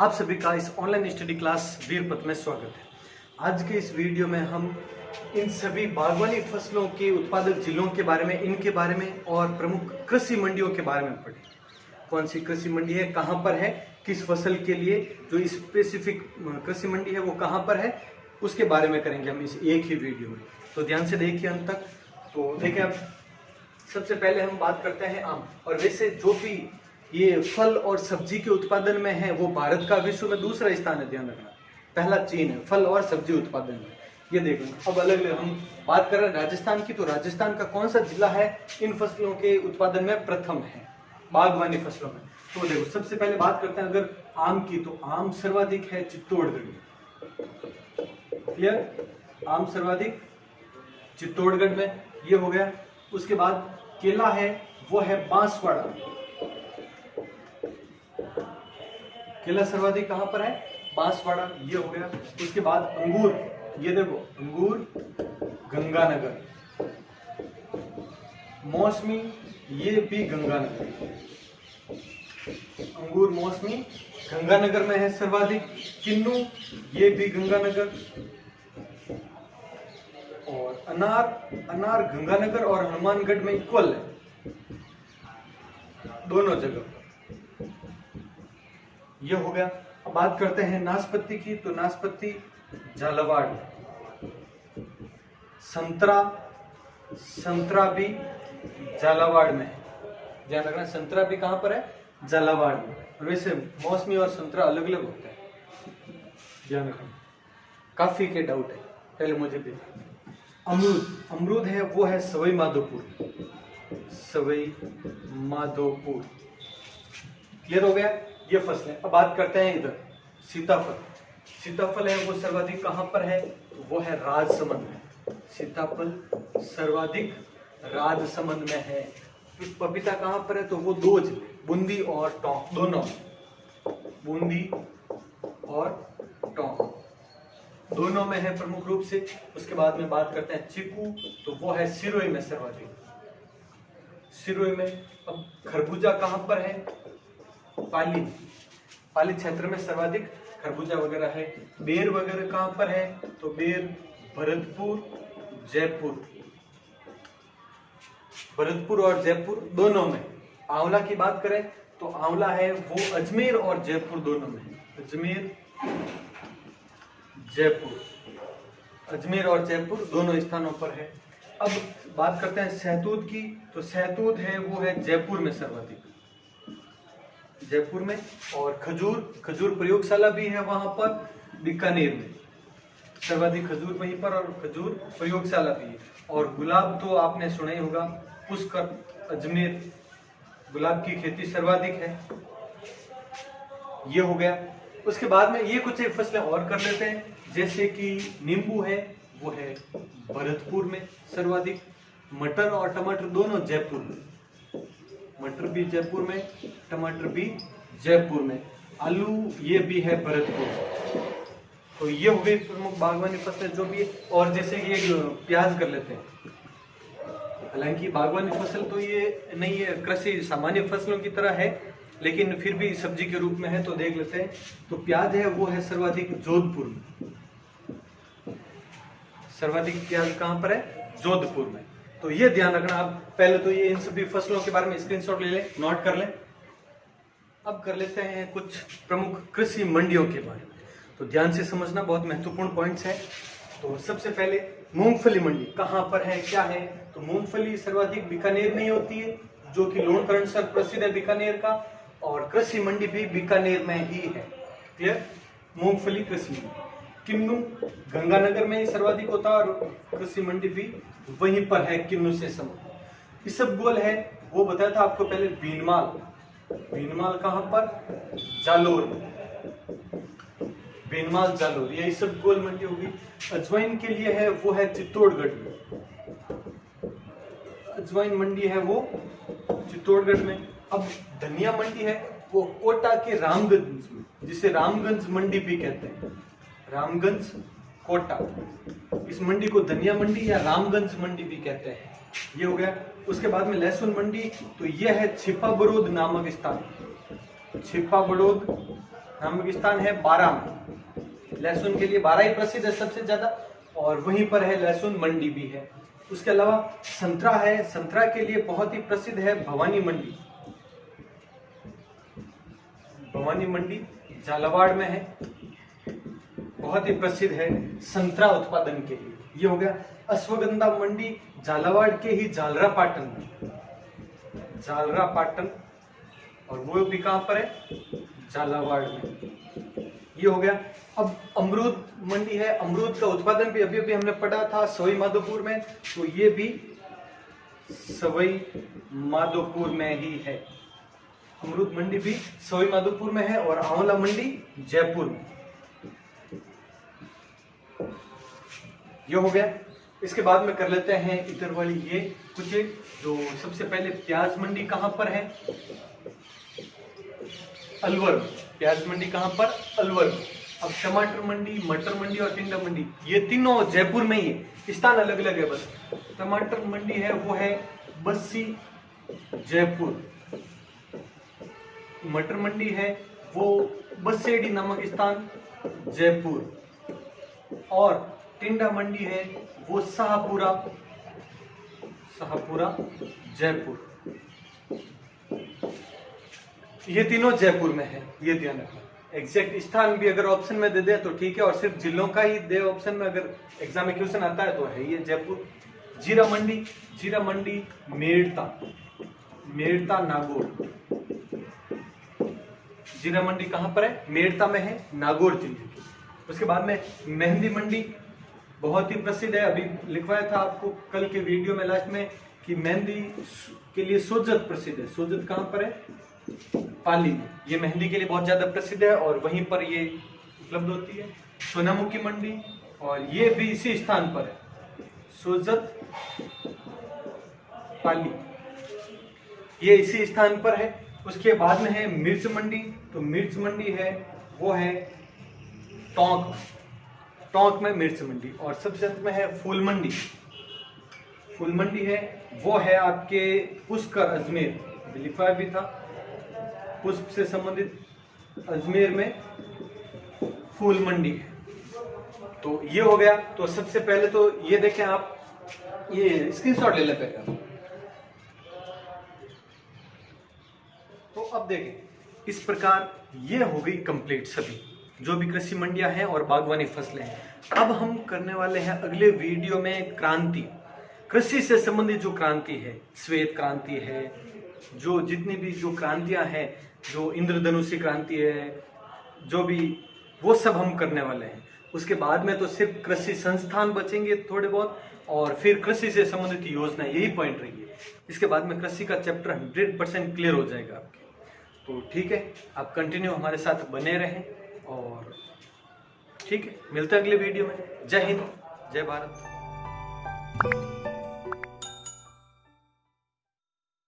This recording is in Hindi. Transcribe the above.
आप सभी का इस ऑनलाइन स्टडी क्लास वीरपत में स्वागत है। आज के इस वीडियो में हम इन सभी बागवानी फसलों के उत्पादक जिलों के बारे में, इनके बारे में और प्रमुख कृषि मंडियों के बारे में पढ़ें। कौन सी कृषि मंडी है, कहाँ पर है, किस फसल के लिए जो स्पेसिफिक कृषि मंडी है वो कहाँ पर है, उसके बारे में करेंगे हम इस एक ही वीडियो में। तो ध्यान से देखिए अंत तक। तो देखिए, अब सबसे पहले हम बात करते हैं आम। और वैसे जो भी ये फल और सब्जी के उत्पादन में है वो भारत का विश्व में दूसरा स्थान है, ध्यान रखना। पहला चीन है फल और सब्जी उत्पादन में, ये देख लो। अब अलग अलग हम बात कर रहे हैं राजस्थान की, तो राजस्थान का कौन सा जिला है इन फसलों के उत्पादन में प्रथम है बागवानी फसलों में। तो देखो, सबसे पहले बात करते हैं अगर आम की, तो आम सर्वाधिक है चित्तौड़गढ़ में। क्लियर, आम सर्वाधिक चित्तौड़गढ़ में, ये हो गया। उसके बाद केला है, वो है बांसवाड़ा। केला सर्वाधिक कहां पर है? बांसवाड़ा, ये हो गया। उसके बाद अंगूर, ये देखो अंगूर गंगानगर। मौसमी, ये भी गंगानगर। अंगूर मौसमी गंगानगर में है सर्वाधिक। किन्नू, ये भी गंगानगर। और अनार गंगानगर और हनुमानगढ़ में इक्वल है, दोनों जगह। ये हो गया। अब बात करते हैं नाशपाती की, तो नाशपाती झालावाड़। संतरा भी झालावाड़ में है, ध्यान रखना। संतरा भी कहां पर है? झालावाड़ में। और वैसे मौसमी और संतरा अलग अलग होता है, ध्यान रखना। काफी के डाउट है, पहले मुझे भी। अमरूद है, वो है सवाई माधोपुर। क्लियर हो गया ये फसलें। अब बात करते हैं इधर सीताफल है, वो सर्वाधिक कहां पर है? तो वो है राजसमंद में। सीताफल सर्वाधिक राजसमंद में है। पपीता कहां पर है? तो वो दो जिले, बूंदी और टोंक, दोनों। बूंदी और टोंक दोनों में है प्रमुख रूप से। उसके बाद में बात करते हैं चीकू, तो वो है सिरोही में सर्वाधिक, सिरोही में। अब खरबूजा कहां पर है? पाली क्षेत्र में सर्वाधिक खरबूजा वगैरह है। बेर वगैरह कहां पर है? तो बेर भरतपुर और जयपुर दोनों में। आंवला की बात करें तो आंवला है वो अजमेर और जयपुर दोनों में है। अजमेर और जयपुर दोनों स्थानों पर है। अब बात करते हैं सहतूत की, तो सहतूत है वो है जयपुर में सर्वाधिक, जयपुर में। और खजूर प्रयोगशाला भी है वहां पर, बीकानेर में सर्वाधिक खजूर वहीं पर, और खजूर प्रयोगशाला भी है। और गुलाब तो आपने सुना ही होगा, पुष्कर, अजमेर, गुलाब की खेती सर्वाधिक है। ये हो गया। उसके बाद में ये कुछ एक फसलें और कर लेते हैं, जैसे कि नींबू है, वो है भरतपुर में सर्वाधिक। मटर और टमाटर दोनों जयपुर में, मटर भी जयपुर में, टमाटर भी जयपुर में। आलू ये भी है भरतपुर। तो ये हो गई प्रमुख बागवानी फसलें जो भी है। और जैसे कि ये प्याज कर लेते हैं, हालांकि बागवानी फसल तो ये नहीं है, कृषि सामान्य फसलों की तरह है, लेकिन फिर भी सब्जी के रूप में है, तो देख लेते हैं। तो प्याज है वो है सर्वाधिक जोधपुर में, सर्वाधिक प्याज कहां पर है? जोधपुर में। तो ये ध्यान रखना। आप पहले तो ये इन सभी फसलों के बारे में स्क्रीनशॉट ले लें, नोट कर लें। अब कर लेते हैं कुछ प्रमुख कृषि मंडियों के बारे में। तो ध्यान से समझना, बहुत महत्वपूर्ण पॉइंट्स है। तो सबसे पहले मूंगफली मंडी कहां पर है, क्या है? तो मूंगफली सर्वाधिक बीकानेर में ही होती है, जो कि लोणकरण से प्रसिद्ध है बीकानेर का। और कृषि मंडी भी बीकानेर में ही है। क्लियर, मूंगफली कृषि मंडी। किन्नू गंगानगर में ही सर्वाधिक होता है, और कृषि मंडी भी वहीं पर है, किन्नू से संबंधित। इसबगोल है, वो बताया था आपको पहले, भीनमाल कहां पर? जालोर, भीनमाल जालोर, ये इसबगोल मंडी होगी। अजवाइन के लिए है वो है चित्तौड़गढ़ में, अजवाइन मंडी है वो चित्तौड़गढ़ में। अब धनिया मंडी है वो कोटा के रामगंज में, जिसे रामगंज मंडी भी कहते हैं, रामगंज कोटा। इस मंडी को धनिया मंडी या रामगंज मंडी भी कहते हैं। ये हो गया। उसके बाद में लहसुन मंडी, तो यह है छिपा बड़ौद नामक स्थान, छिपा बड़ौद नामक स्थान है बारां में। लहसुन के लिए बारां ही प्रसिद्ध है सबसे ज्यादा, और वहीं पर है लहसुन मंडी भी है। उसके अलावा संतरा है, संतरा के लिए बहुत ही प्रसिद्ध है भवानी मंडी। भवानी मंडी झालावाड़ में है, बहुत ही प्रसिद्ध है संतरा उत्पादन के लिए। ये हो गया। अश्वगंधा मंडी झालावाड़ के ही झालरापाटन में, झालरापाटन, और वो भी कहां पर है, झालावाड़ में। ये हो गया। अब अमरूद मंडी है, अमरूद का उत्पादन भी अभी हमने पढ़ा था सवाई माधोपुर में, तो ये भी सवाई माधोपुर में ही है। अमरूद मंडी भी सवाई माधोपुर में है, और आंवला मंडी जयपुर में। ये हो गया। इसके बाद में कर लेते हैं इधर वाली ये कुछ, जो सबसे पहले प्याज मंडी कहां पर है, अलवर। प्याज मंडी कहां पर, अलवर। अब टमाटर मंडी, मटर मंडी और टिंडा मंडी, ये तीनों जयपुर में ही है, स्थान अलग अलग है बस। टमाटर मंडी है वो है बस्सी जयपुर। मटर मंडी है वो बसेड़ी नामक स्थान जयपुर, और टिंडा मंडी है वो शाहपुरा जयपुर। ये तीनों जयपुर में है, ये ध्यान रखना। एग्जैक्ट स्थान भी अगर ऑप्शन में दे दे तो ठीक है, और सिर्फ जिलों का ही दे ऑप्शन में, अगर एग्जाम में क्वेश्चन आता है तो है ये जयपुर। जीरा मंडी मेड़ता नागौर। जीरा मंडी कहां पर है, मेड़ता में है, नागौर जिले की। उसके बाद में मेहंदी मंडी बहुत ही प्रसिद्ध है, अभी लिखवाया था आपको कल के वीडियो में लास्ट में कि मेहंदी के लिए सोजत प्रसिद्ध है। सोजत कहां पर है, पाली में। ये मेहंदी के लिए बहुत ज्यादा प्रसिद्ध है, और वहीं पर ये उपलब्ध होती है। सोनामुखी मंडी, और ये भी इसी स्थान पर है, सोजत पाली, ये इसी स्थान पर है। उसके बाद में है मिर्च मंडी, तो मिर्च मंडी है वो है टोंक में मिर्च मंडी। और सबसे अंत में है फूल मंडी है वो है आपके पुष्कर अजमेर, लिखा भी था, पुष्प से संबंधित अजमेर में फूल मंडी है। तो ये हो गया। तो सबसे पहले तो ये देखें आप, ये स्क्रीनशॉट ले लेते हैं। तो अब देखें, इस प्रकार ये हो गई कंप्लीट सभी जो भी कृषि मंडियां हैं और बागवानी फसलें हैं। अब हम करने वाले हैं अगले वीडियो में क्रांति, कृषि से संबंधित जो क्रांति है, श्वेत क्रांति है, जो जितनी भी जो क्रांतियां हैं, जो इंद्रधनुषी क्रांति है, जो भी, वो सब हम करने वाले हैं। उसके बाद में तो सिर्फ कृषि संस्थान बचेंगे थोड़े बहुत, और फिर कृषि से संबंधित योजना, यही पॉइंट रही है। इसके बाद में कृषि का चैप्टर 100% क्लियर हो जाएगा आपके। तो ठीक है, आप कंटिन्यू हमारे साथ बने रहें, और ठीक है, मिलते हैं अगले वीडियो में। जय हिंद, जय भारत।